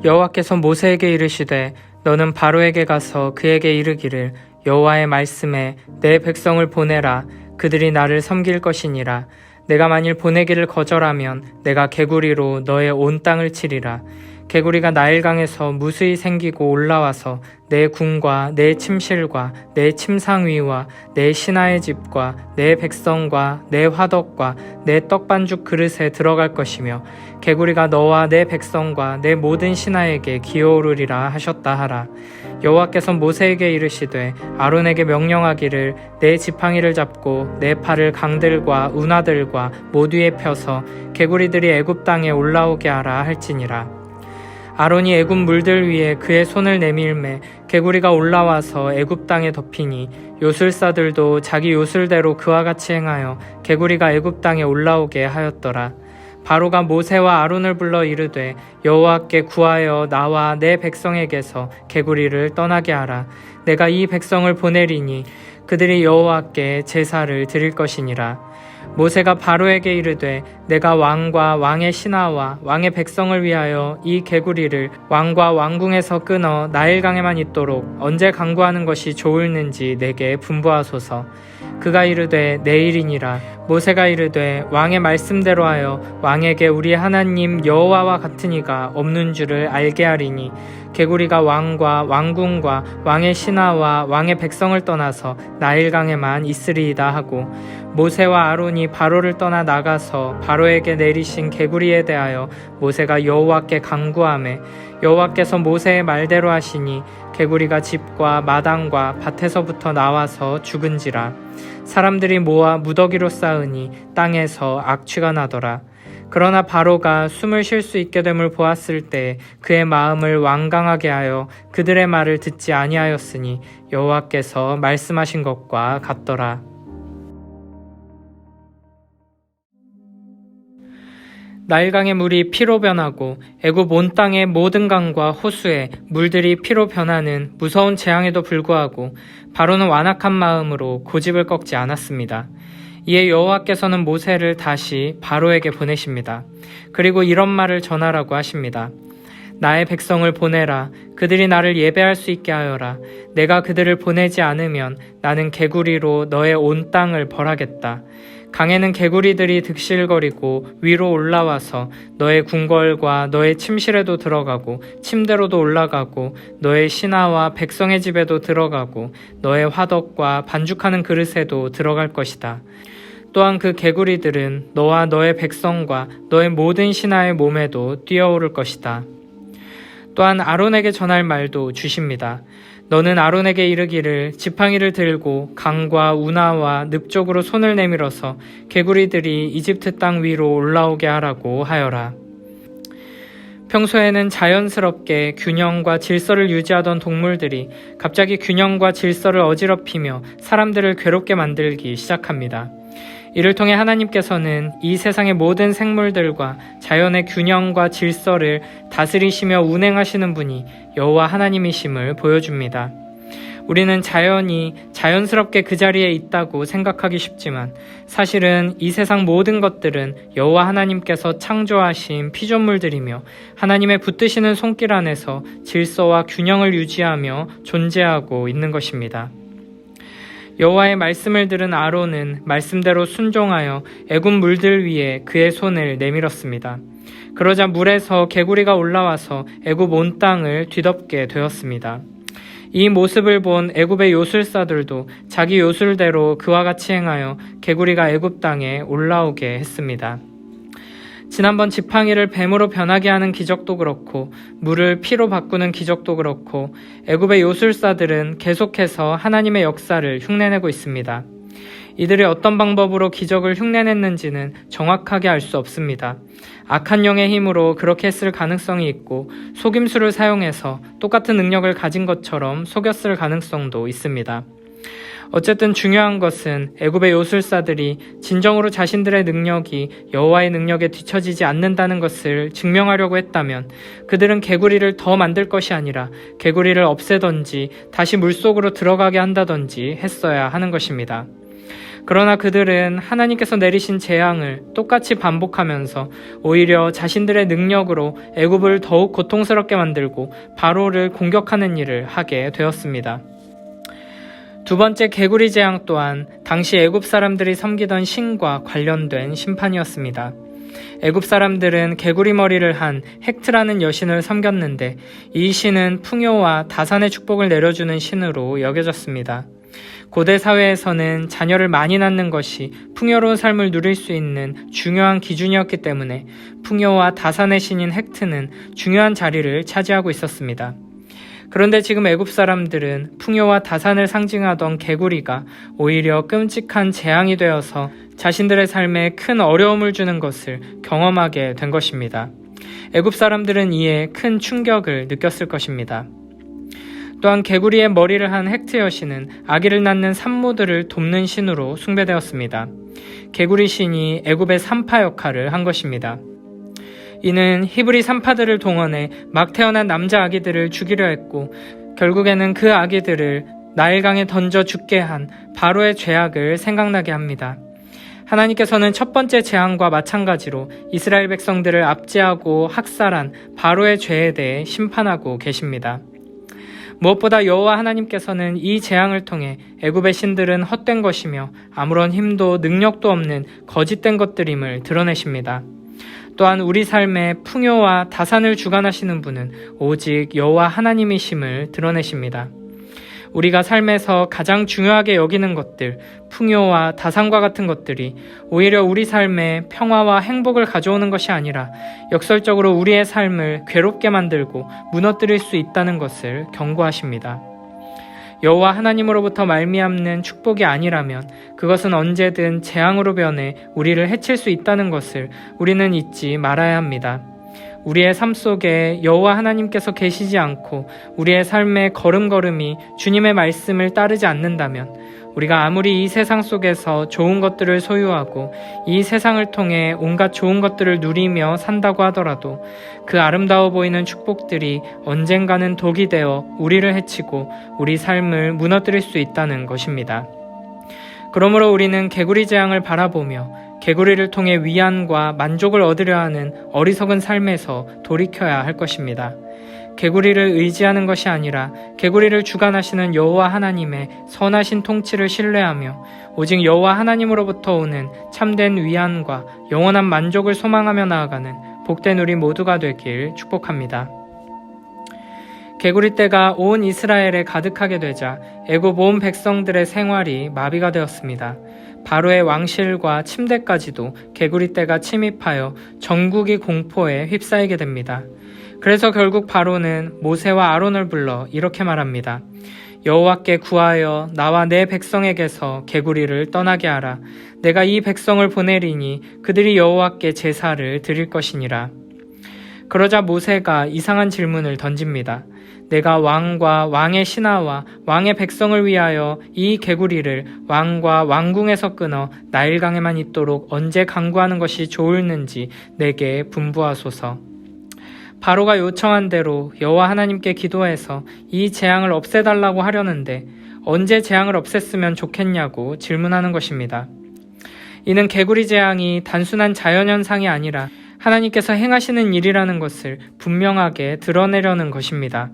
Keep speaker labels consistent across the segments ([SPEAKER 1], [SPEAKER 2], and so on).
[SPEAKER 1] 여호와께서 모세에게 이르시되 너는 바로에게 가서 그에게 이르기를 여호와의 말씀에 내 백성을 보내라. 그들이 나를 섬길 것이니라. 내가 만일 보내기를 거절하면 내가 개구리로 너의 온 땅을 치리라. 개구리가 나일강에서 무수히 생기고 올라와서 내 궁과 내 침실과 내 침상 위와 내 신하의 집과 내 백성과 내 화덕과 내 떡반죽 그릇에 들어갈 것이며 개구리가 너와 내 백성과 내 모든 신하에게 기어오르리라 하셨다 하라. 여호와께서 모세에게 이르시되 아론에게 명령하기를 내 지팡이를 잡고 내 팔을 강들과 운하들과 모두에 펴서 개구리들이 애굽 땅에 올라오게 하라 할지니라. 아론이 애굽 물들 위에 그의 손을 내밀매 개구리가 올라와서 애굽 땅에 덮이니 요술사들도 자기 요술대로 그와 같이 행하여 개구리가 애굽 땅에 올라오게 하였더라. 바로가 모세와 아론을 불러 이르되 여호와께 구하여 나와 내 백성에게서 개구리를 떠나게 하라. 내가 이 백성을 보내리니 그들이 여호와께 제사를 드릴 것이니라. 모세가 바로에게 이르되 내가 왕과 왕의 신하와 왕의 백성을 위하여 이 개구리를 왕과 왕궁에서 끊어 나일강에만 있도록 언제 강구하는 것이 좋을는지 내게 분부하소서. 그가 이르되 내일이니라. 모세가 이르되 왕의 말씀대로 하여 왕에게 우리 하나님 여호와와 같은 이가 없는 줄을 알게 하리니 개구리가 왕과 왕궁과 왕의 신하와 왕의 백성을 떠나서 나일강에만 있으리이다 하고 모세와 아론이 바로를 떠나 나가서 바로에게 내리신 개구리에 대하여 모세가 여호와께 간구하매 여호와께서 모세의 말대로 하시니 개구리가 집과 마당과 밭에서부터 나와서 죽은지라. 사람들이 모아 무더기로 쌓으니 땅에서 악취가 나더라. 그러나 바로가 숨을 쉴 수 있게 됨을 보았을 때 그의 마음을 완강하게 하여 그들의 말을 듣지 아니하였으니 여호와께서 말씀하신 것과 같더라. 나일강의 물이 피로 변하고 애굽 온 땅의 모든 강과 호수에 물들이 피로 변하는 무서운 재앙에도 불구하고 바로는 완악한 마음으로 고집을 꺾지 않았습니다. 이에 여호와께서는 모세를 다시 바로에게 보내십니다. 그리고 이런 말을 전하라고 하십니다. 나의 백성을 보내라. 그들이 나를 예배할 수 있게 하여라. 내가 그들을 보내지 않으면 나는 개구리로 너의 온 땅을 벌하겠다. 강에는 개구리들이 득실거리고 위로 올라와서 너의 궁궐과 너의 침실에도 들어가고 침대로도 올라가고 너의 신하와 백성의 집에도 들어가고 너의 화덕과 반죽하는 그릇에도 들어갈 것이다. 또한 그 개구리들은 너와 너의 백성과 너의 모든 신하의 몸에도 뛰어오를 것이다. 또한 아론에게 전할 말도 주십니다. 너는 아론에게 이르기를 지팡이를 들고 강과 운하와 늪 쪽으로 손을 내밀어서 개구리들이 이집트 땅 위로 올라오게 하라고 하여라. 평소에는 자연스럽게 균형과 질서를 유지하던 동물들이 갑자기 균형과 질서를 어지럽히며 사람들을 괴롭게 만들기 시작합니다. 이를 통해 하나님께서는 이 세상의 모든 생물들과 자연의 균형과 질서를 다스리시며 운행하시는 분이 여호와 하나님이심을 보여줍니다. 우리는 자연이 자연스럽게 그 자리에 있다고 생각하기 쉽지만 사실은 이 세상 모든 것들은 여호와 하나님께서 창조하신 피조물들이며 하나님의 붙드시는 손길 안에서 질서와 균형을 유지하며 존재하고 있는 것입니다. 여호와의 말씀을 들은 아론은 말씀대로 순종하여 애굽 물들 위에 그의 손을 내밀었습니다. 그러자 물에서 개구리가 올라와서 애굽 온 땅을 뒤덮게 되었습니다. 이 모습을 본 애굽의 요술사들도 자기 요술대로 그와 같이 행하여 개구리가 애굽 땅에 올라오게 했습니다. 지난번 지팡이를 뱀으로 변하게 하는 기적도 그렇고 물을 피로 바꾸는 기적도 그렇고 애굽의 요술사들은 계속해서 하나님의 역사를 흉내내고 있습니다. 이들이 어떤 방법으로 기적을 흉내냈는지는 정확하게 알 수 없습니다. 악한 영의 힘으로 그렇게 했을 가능성이 있고 속임수를 사용해서 똑같은 능력을 가진 것처럼 속였을 가능성도 있습니다. 어쨌든 중요한 것은 애굽의 요술사들이 진정으로 자신들의 능력이 여호와의 능력에 뒤처지지 않는다는 것을 증명하려고 했다면 그들은 개구리를 더 만들 것이 아니라 개구리를 없애던지 다시 물속으로 들어가게 한다던지 했어야 하는 것입니다. 그러나 그들은 하나님께서 내리신 재앙을 똑같이 반복하면서 오히려 자신들의 능력으로 애굽을 더욱 고통스럽게 만들고 바로를 공격하는 일을 하게 되었습니다. 두 번째 개구리 재앙 또한 당시 애굽 사람들이 섬기던 신과 관련된 심판이었습니다. 애굽 사람들은 개구리 머리를 한 헥트라는 여신을 섬겼는데 이 신은 풍요와 다산의 축복을 내려주는 신으로 여겨졌습니다. 고대 사회에서는 자녀를 많이 낳는 것이 풍요로운 삶을 누릴 수 있는 중요한 기준이었기 때문에 풍요와 다산의 신인 헥트는 중요한 자리를 차지하고 있었습니다. 그런데 지금 애굽 사람들은 풍요와 다산을 상징하던 개구리가 오히려 끔찍한 재앙이 되어서 자신들의 삶에 큰 어려움을 주는 것을 경험하게 된 것입니다. 애굽 사람들은 이에 큰 충격을 느꼈을 것입니다. 또한 개구리의 머리를 한 헥트 여신은 아기를 낳는 산모들을 돕는 신으로 숭배되었습니다. 개구리 신이 애굽의 산파 역할을 한 것입니다. 이는 히브리 산파들을 동원해 막 태어난 남자 아기들을 죽이려 했고 결국에는 그 아기들을 나일강에 던져 죽게 한 바로의 죄악을 생각나게 합니다. 하나님께서는 첫 번째 재앙과 마찬가지로 이스라엘 백성들을 압제하고 학살한 바로의 죄에 대해 심판하고 계십니다. 무엇보다 여호와 하나님께서는 이 재앙을 통해 애굽의 신들은 헛된 것이며 아무런 힘도 능력도 없는 거짓된 것들임을 드러내십니다. 또한 우리 삶의 풍요와 다산을 주관하시는 분은 오직 여호와 하나님이심을 드러내십니다. 우리가 삶에서 가장 중요하게 여기는 것들, 풍요와 다산과 같은 것들이 오히려 우리 삶에 평화와 행복을 가져오는 것이 아니라 역설적으로 우리의 삶을 괴롭게 만들고 무너뜨릴 수 있다는 것을 경고하십니다. 여호와 하나님으로부터 말미암는 축복이 아니라면 그것은 언제든 재앙으로 변해 우리를 해칠 수 있다는 것을 우리는 잊지 말아야 합니다. 우리의 삶 속에 여호와 하나님께서 계시지 않고 우리의 삶의 걸음걸음이 주님의 말씀을 따르지 않는다면 우리가 아무리 이 세상 속에서 좋은 것들을 소유하고 이 세상을 통해 온갖 좋은 것들을 누리며 산다고 하더라도 그 아름다워 보이는 축복들이 언젠가는 독이 되어 우리를 해치고 우리 삶을 무너뜨릴 수 있다는 것입니다. 그러므로 우리는 개구리 재앙을 바라보며 개구리를 통해 위안과 만족을 얻으려 하는 어리석은 삶에서 돌이켜야 할 것입니다. 개구리를 의지하는 것이 아니라 개구리를 주관하시는 여호와 하나님의 선하신 통치를 신뢰하며 오직 여호와 하나님으로부터 오는 참된 위안과 영원한 만족을 소망하며 나아가는 복된 우리 모두가 되길 축복합니다. 개구리 떼가 온 이스라엘에 가득하게 되자 애굽 온 백성들의 생활이 마비가 되었습니다. 바로의 왕실과 침대까지도 개구리 떼가 침입하여 전국이 공포에 휩싸이게 됩니다. 그래서 결국 바로는 모세와 아론을 불러 이렇게 말합니다. 여호와께 구하여 나와 내 백성에게서 개구리를 떠나게 하라. 내가 이 백성을 보내리니 그들이 여호와께 제사를 드릴 것이니라. 그러자 모세가 이상한 질문을 던집니다. 내가 왕과 왕의 신하와 왕의 백성을 위하여 이 개구리를 왕과 왕궁에서 끊어 나일강에만 있도록 언제 강구하는 것이 좋을는지 내게 분부하소서. 바로가 요청한 대로 여호와 하나님께 기도해서 이 재앙을 없애달라고 하려는데 언제 재앙을 없앴으면 좋겠냐고 질문하는 것입니다. 이는 개구리 재앙이 단순한 자연현상이 아니라 하나님께서 행하시는 일이라는 것을 분명하게 드러내려는 것입니다.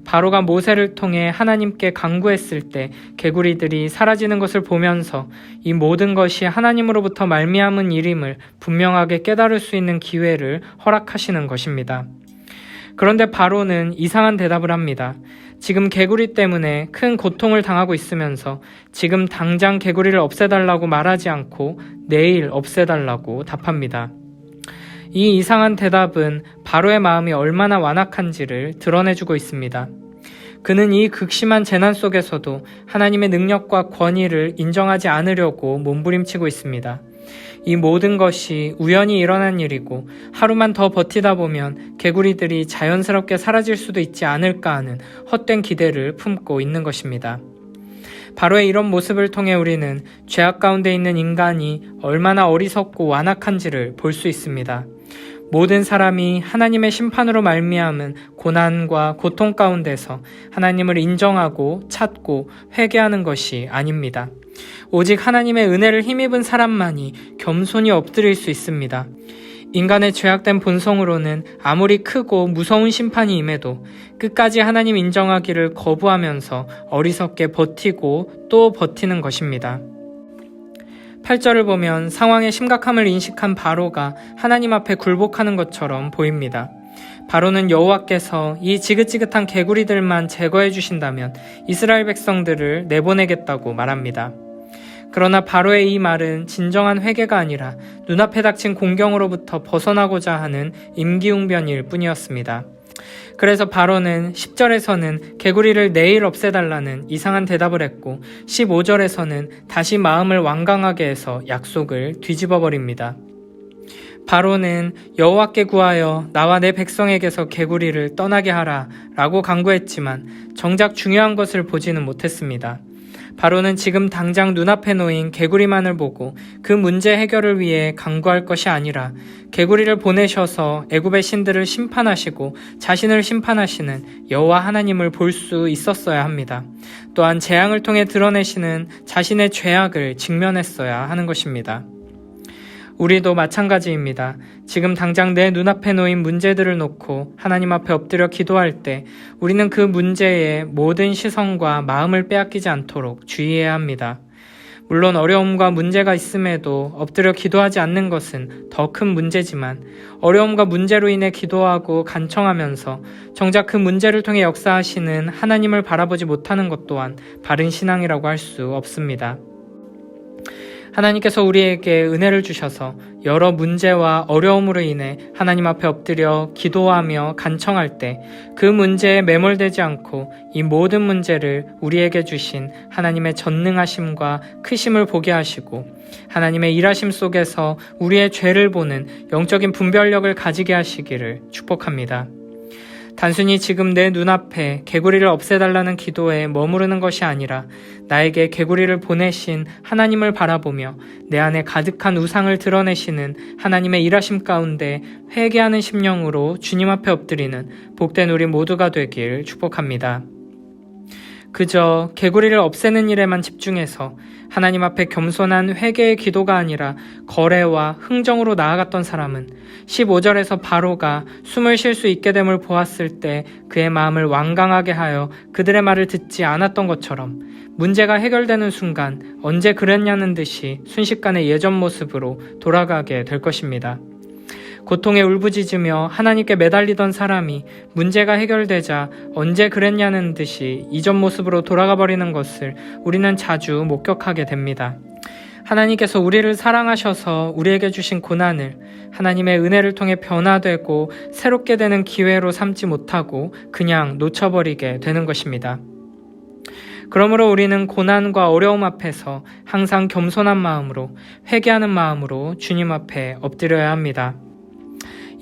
[SPEAKER 1] 바로가 모세를 통해 하나님께 간구했을 때 개구리들이 사라지는 것을 보면서 이 모든 것이 하나님으로부터 말미암은 일임을 분명하게 깨달을 수 있는 기회를 허락하시는 것입니다. 그런데 바로는 이상한 대답을 합니다. 지금 개구리 때문에 큰 고통을 당하고 있으면서 지금 당장 개구리를 없애달라고 말하지 않고 내일 없애달라고 답합니다. 이 이상한 대답은 바로의 마음이 얼마나 완악한지를 드러내주고 있습니다. 그는 이 극심한 재난 속에서도 하나님의 능력과 권위를 인정하지 않으려고 몸부림치고 있습니다. 이 모든 것이 우연히 일어난 일이고 하루만 더 버티다 보면 개구리들이 자연스럽게 사라질 수도 있지 않을까 하는 헛된 기대를 품고 있는 것입니다. 바로의 이런 모습을 통해 우리는 죄악 가운데 있는 인간이 얼마나 어리석고 완악한지를 볼 수 있습니다. 모든 사람이 하나님의 심판으로 말미암은 고난과 고통 가운데서 하나님을 인정하고 찾고 회개하는 것이 아닙니다. 오직 하나님의 은혜를 힘입은 사람만이 겸손히 엎드릴 수 있습니다. 인간의 죄악된 본성으로는 아무리 크고 무서운 심판이 임해도 끝까지 하나님 인정하기를 거부하면서 어리석게 버티고 또 버티는 것입니다. 8절을 보면 상황의 심각함을 인식한 바로가 하나님 앞에 굴복하는 것처럼 보입니다. 바로는 여호와께서 이 지긋지긋한 개구리들만 제거해 주신다면 이스라엘 백성들을 내보내겠다고 말합니다. 그러나 바로의 이 말은 진정한 회개가 아니라 눈앞에 닥친 공경으로부터 벗어나고자 하는 임기응변일 뿐이었습니다. 그래서 바로는 10절에서는 개구리를 내일 없애달라는 이상한 대답을 했고 15절에서는 다시 마음을 완강하게 해서 약속을 뒤집어 버립니다. 바로는 여호와께 구하여 나와 내 백성에게서 개구리를 떠나게 하라 라고 간구했지만 정작 중요한 것을 보지는 못했습니다. 바로는 지금 당장 눈앞에 놓인 개구리만을 보고 그 문제 해결을 위해 간구할 것이 아니라 개구리를 보내셔서 애굽의 신들을 심판하시고 자신을 심판하시는 여호와 하나님을 볼 수 있었어야 합니다. 또한 재앙을 통해 드러내시는 자신의 죄악을 직면했어야 하는 것입니다. 우리도 마찬가지입니다. 지금 당장 내 눈앞에 놓인 문제들을 놓고 하나님 앞에 엎드려 기도할 때 우리는 그 문제에 모든 시선과 마음을 빼앗기지 않도록 주의해야 합니다. 물론 어려움과 문제가 있음에도 엎드려 기도하지 않는 것은 더 큰 문제지만 어려움과 문제로 인해 기도하고 간청하면서 정작 그 문제를 통해 역사하시는 하나님을 바라보지 못하는 것 또한 바른 신앙이라고 할 수 없습니다. 하나님께서 우리에게 은혜를 주셔서 여러 문제와 어려움으로 인해 하나님 앞에 엎드려 기도하며 간청할 때 그 문제에 매몰되지 않고 이 모든 문제를 우리에게 주신 하나님의 전능하심과 크심을 보게 하시고 하나님의 일하심 속에서 우리의 죄를 보는 영적인 분별력을 가지게 하시기를 축복합니다. 단순히 지금 내 눈앞에 개구리를 없애달라는 기도에 머무르는 것이 아니라 나에게 개구리를 보내신 하나님을 바라보며 내 안에 가득한 우상을 드러내시는 하나님의 일하심 가운데 회개하는 심령으로 주님 앞에 엎드리는 복된 우리 모두가 되길 축복합니다. 그저 개구리를 없애는 일에만 집중해서 하나님 앞에 겸손한 회개의 기도가 아니라 거래와 흥정으로 나아갔던 사람은 15절에서 바로가 숨을 쉴 수 있게 됨을 보았을 때 그의 마음을 완강하게 하여 그들의 말을 듣지 않았던 것처럼 문제가 해결되는 순간 언제 그랬냐는 듯이 순식간에 예전 모습으로 돌아가게 될 것입니다. 고통에 울부짖으며 하나님께 매달리던 사람이 문제가 해결되자 언제 그랬냐는 듯이 이전 모습으로 돌아가 버리는 것을 우리는 자주 목격하게 됩니다. 하나님께서 우리를 사랑하셔서 우리에게 주신 고난을 하나님의 은혜를 통해 변화되고 새롭게 되는 기회로 삼지 못하고 그냥 놓쳐버리게 되는 것입니다. 그러므로 우리는 고난과 어려움 앞에서 항상 겸손한 마음으로 회개하는 마음으로 주님 앞에 엎드려야 합니다.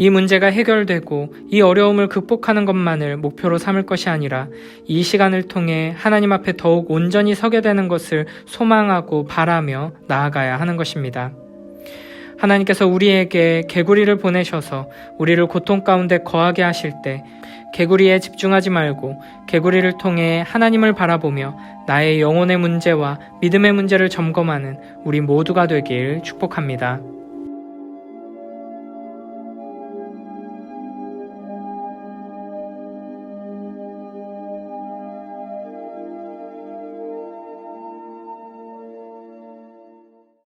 [SPEAKER 1] 이 문제가 해결되고 이 어려움을 극복하는 것만을 목표로 삼을 것이 아니라 이 시간을 통해 하나님 앞에 더욱 온전히 서게 되는 것을 소망하고 바라며 나아가야 하는 것입니다. 하나님께서 우리에게 개구리를 보내셔서 우리를 고통 가운데 거하게 하실 때 개구리에 집중하지 말고 개구리를 통해 하나님을 바라보며 나의 영혼의 문제와 믿음의 문제를 점검하는 우리 모두가 되길 축복합니다.